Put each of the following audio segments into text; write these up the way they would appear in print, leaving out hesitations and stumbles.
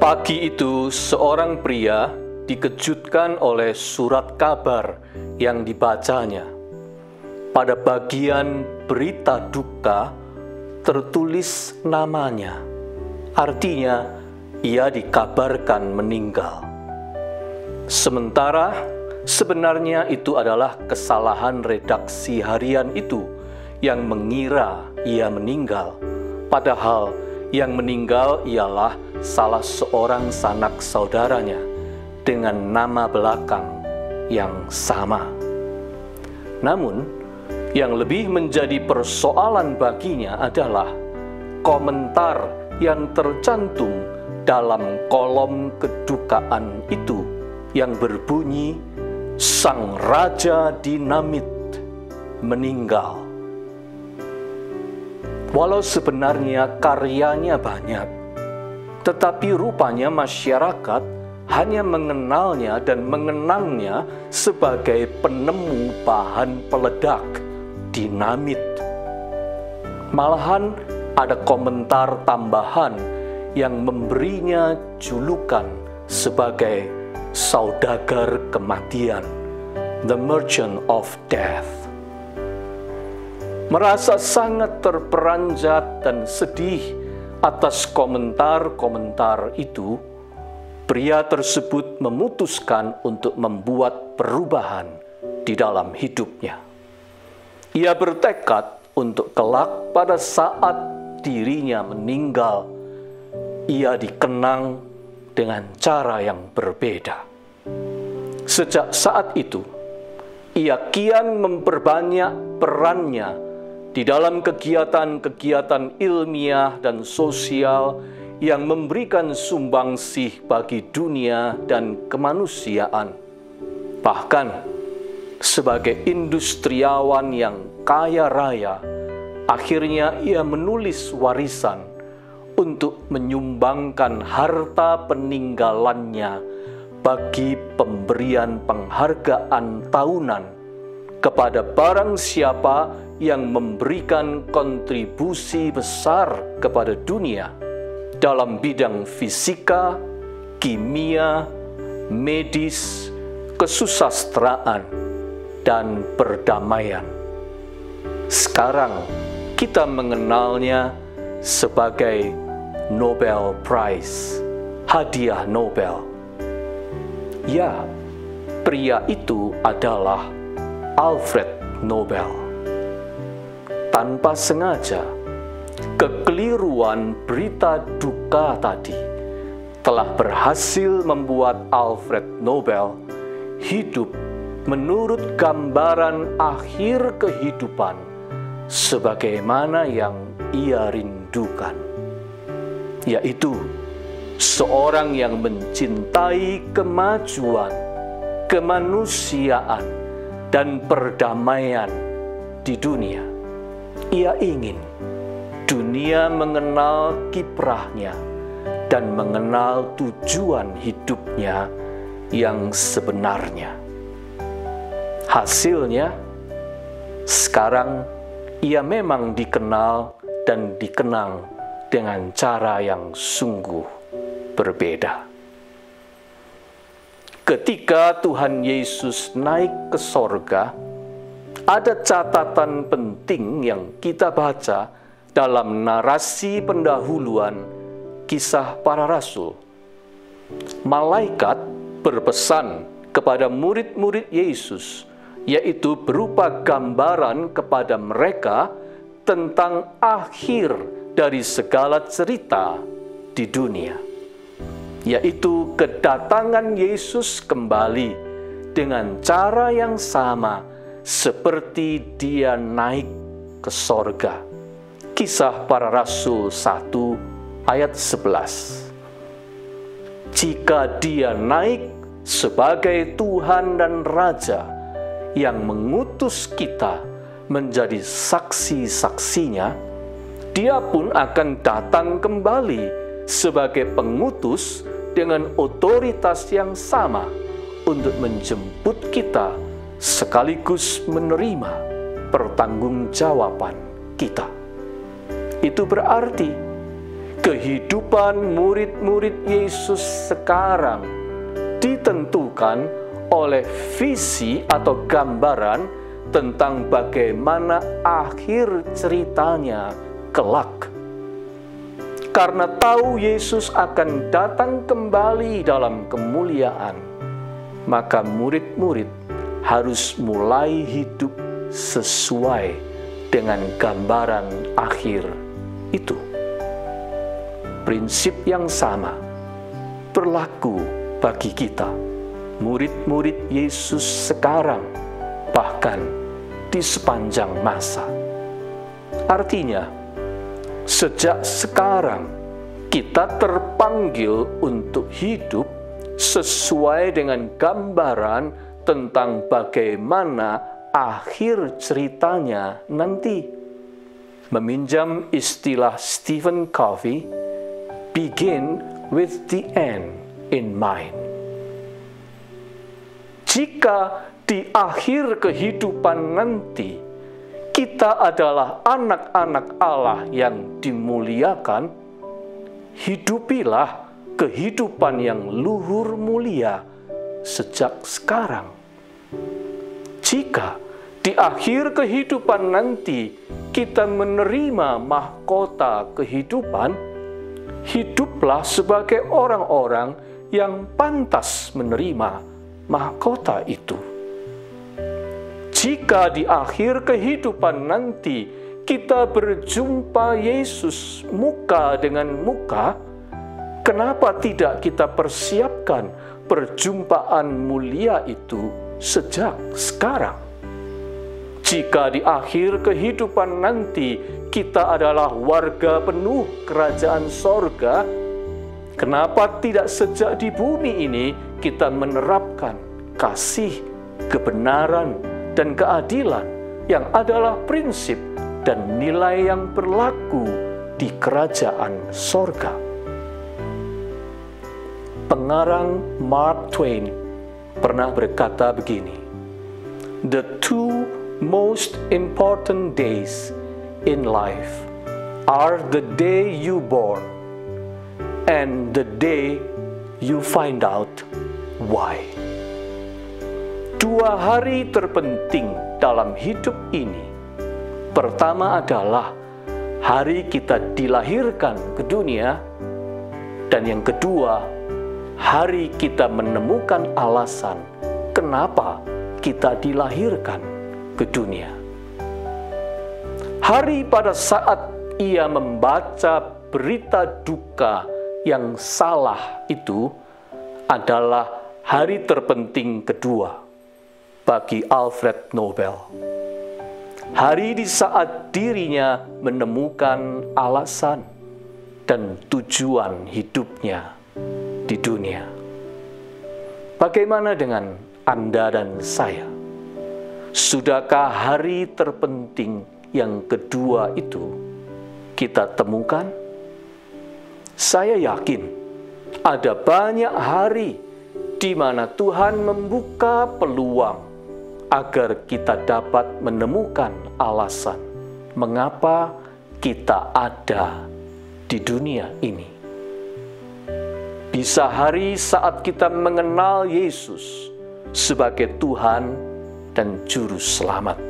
Pagi itu, seorang pria dikejutkan oleh surat kabar yang dibacanya. Pada bagian berita duka tertulis namanya, artinya ia dikabarkan meninggal. Sementara sebenarnya itu adalah kesalahan redaksi harian itu yang mengira ia meninggal, padahal yang meninggal ialah salah seorang sanak saudaranya dengan nama belakang yang sama. Namun, yang lebih menjadi persoalan baginya adalah komentar yang tercantum dalam kolom kedukaan itu yang berbunyi, "Sang Raja Dinamit meninggal." Walau sebenarnya karyanya banyak, tetapi rupanya masyarakat hanya mengenalnya dan mengenangnya sebagai penemu bahan peledak dinamit. Malahan ada komentar tambahan yang memberinya julukan sebagai saudagar kematian, The Merchant of Death. Merasa sangat terperanjat dan sedih atas komentar-komentar itu, pria tersebut memutuskan untuk membuat perubahan di dalam hidupnya. Ia bertekad untuk kelak pada saat dirinya meninggal, ia dikenang dengan cara yang berbeda. Sejak saat itu, ia kian memperbanyak perannya di dalam kegiatan-kegiatan ilmiah dan sosial yang memberikan sumbangsih bagi dunia dan kemanusiaan. Bahkan, sebagai industriawan yang kaya raya, akhirnya ia menulis warisan untuk menyumbangkan harta peninggalannya bagi pemberian penghargaan tahunan kepada barang siapa yang memberikan kontribusi besar kepada dunia dalam bidang fisika, kimia, medis, kesusastraan, dan perdamaian. Sekarang kita mengenalnya sebagai Nobel Prize, hadiah Nobel. Ya, pria itu adalah Alfred Nobel. Tanpa sengaja, kekeliruan berita duka tadi telah berhasil membuat Alfred Nobel hidup menurut gambaran akhir kehidupan sebagaimana yang ia rindukan, yaitu seorang yang mencintai kemajuan, kemanusiaan, dan perdamaian di dunia. Ia ingin dunia mengenal kiprahnya dan mengenal tujuan hidupnya yang sebenarnya. Hasilnya, sekarang ia memang dikenal dan dikenang dengan cara yang sungguh berbeda. Ketika Tuhan Yesus naik ke sorga, ada catatan penting yang kita baca dalam narasi pendahuluan Kisah Para Rasul. Malaikat berpesan kepada murid-murid Yesus, yaitu berupa gambaran kepada mereka tentang akhir dari segala cerita di dunia, yaitu kedatangan Yesus kembali dengan cara yang sama seperti dia naik ke sorga. Kisah Para Rasul 1 ayat 11. Jika dia naik sebagai Tuhan dan Raja yang mengutus kita menjadi saksi-saksinya, dia pun akan datang kembali sebagai pengutus dengan otoritas yang sama untuk menjemput kita sekaligus menerima pertanggungjawaban kita. Itu berarti kehidupan murid-murid Yesus sekarang ditentukan oleh visi atau gambaran tentang bagaimana akhir ceritanya kelak. Karena tahu Yesus akan datang kembali dalam kemuliaan, maka murid-murid harus mulai hidup sesuai dengan gambaran akhir itu. Prinsip yang sama berlaku bagi kita, murid-murid Yesus sekarang, bahkan di sepanjang masa. Artinya, sejak sekarang kita terpanggil untuk hidup sesuai dengan gambaran tentang bagaimana akhir ceritanya nanti. Meminjam istilah Stephen Covey, begin with the end in mind. Jika di akhir kehidupan nanti kita adalah anak-anak Allah yang dimuliakan, hidupilah kehidupan yang luhur mulia sejak sekarang. Jika di akhir kehidupan nanti kita menerima mahkota kehidupan, hiduplah sebagai orang-orang yang pantas menerima mahkota itu. Jika di akhir kehidupan nanti kita berjumpa Yesus muka dengan muka, kenapa tidak kita persiapkan perjumpaan mulia itu sejak sekarang? Jika di akhir kehidupan nanti kita adalah warga penuh kerajaan sorga, kenapa tidak sejak di bumi ini kita menerapkan kasih, kebenaran, dan keadilan yang adalah prinsip dan nilai yang berlaku di kerajaan sorga? Pengarang Mark Twain pernah berkata begini, "The two most important days in life are the day you born and the day you find out why." Dua hari terpenting dalam hidup ini. Pertama adalah hari kita dilahirkan ke dunia, dan yang kedua, hari kita menemukan alasan kenapa kita dilahirkan ke dunia. Hari pada saat ia membaca berita duka yang salah itu adalah hari terpenting kedua bagi Alfred Nobel. Hari di saat dirinya menemukan alasan dan tujuan hidupnya di dunia. Bagaimana dengan Anda dan saya? Sudahkah hari terpenting yang kedua itu kita temukan? Saya yakin ada banyak hari di mana Tuhan membuka peluang agar kita dapat menemukan alasan mengapa kita ada di dunia ini. Bisa hari saat kita mengenal Yesus sebagai Tuhan dan Juru Selamat.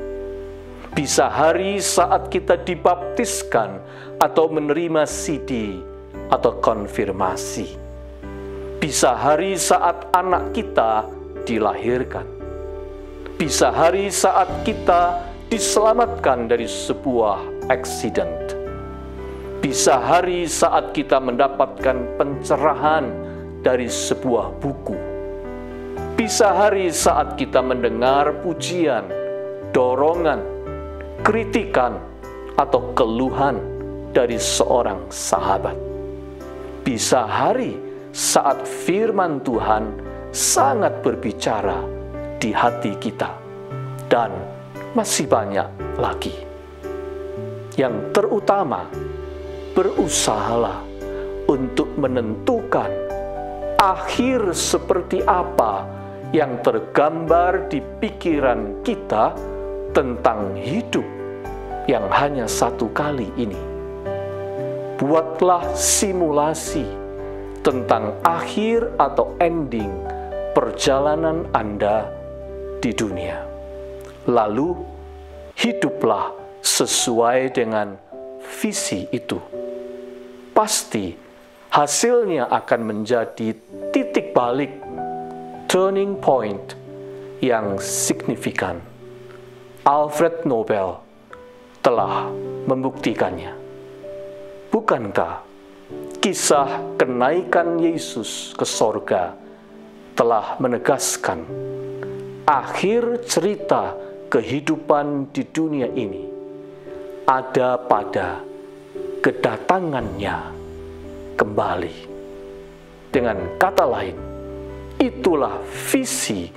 Bisa hari saat kita dibaptiskan atau menerima CD atau konfirmasi. Bisa hari saat anak kita dilahirkan. Bisa hari saat kita diselamatkan dari sebuah accident. Bisa hari saat kita mendapatkan pencerahan dari sebuah buku. Bisa hari saat kita mendengar pujian, dorongan, kritikan, atau keluhan dari seorang sahabat. Bisa hari saat firman Tuhan sangat berbicara di hati kita, dan masih banyak lagi. Yang terutama, berusahalah untuk menentukan akhir seperti apa yang tergambar di pikiran kita tentang hidup yang hanya satu kali ini. buatlah simulasi tentang akhir atau ending perjalanan Anda di dunia. Lalu, hiduplah sesuai dengan visi itu. Pasti hasilnya akan menjadi titik balik, turning point yang signifikan. Alfred Nobel telah membuktikannya. Bukankah kisah kenaikan Yesus ke sorga telah menegaskan akhir cerita kehidupan di dunia ini ada pada kedatangannya kembali. Dengan kata lain, itulah visi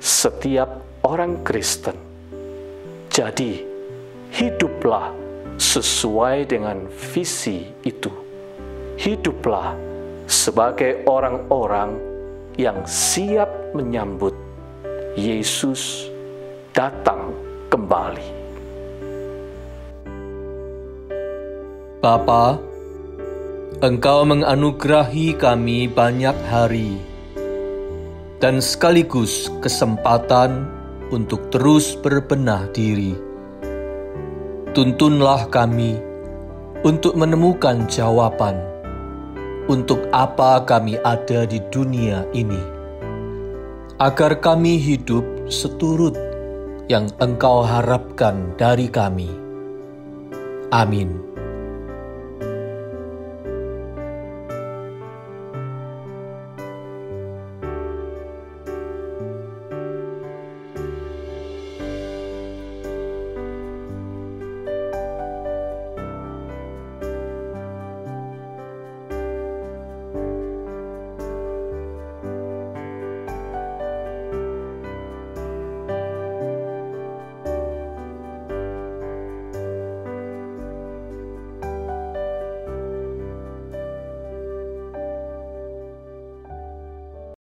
setiap orang Kristen. Jadi, hiduplah sesuai dengan visi itu. Hiduplah sebagai orang-orang yang siap menyambut Yesus datang kembali. Bapa, Engkau menganugerahi kami banyak hari dan sekaligus kesempatan untuk terus berbenah diri. Tuntunlah kami untuk menemukan jawaban untuk apa kami ada di dunia ini, agar kami hidup seturut yang Engkau harapkan dari kami. Amin.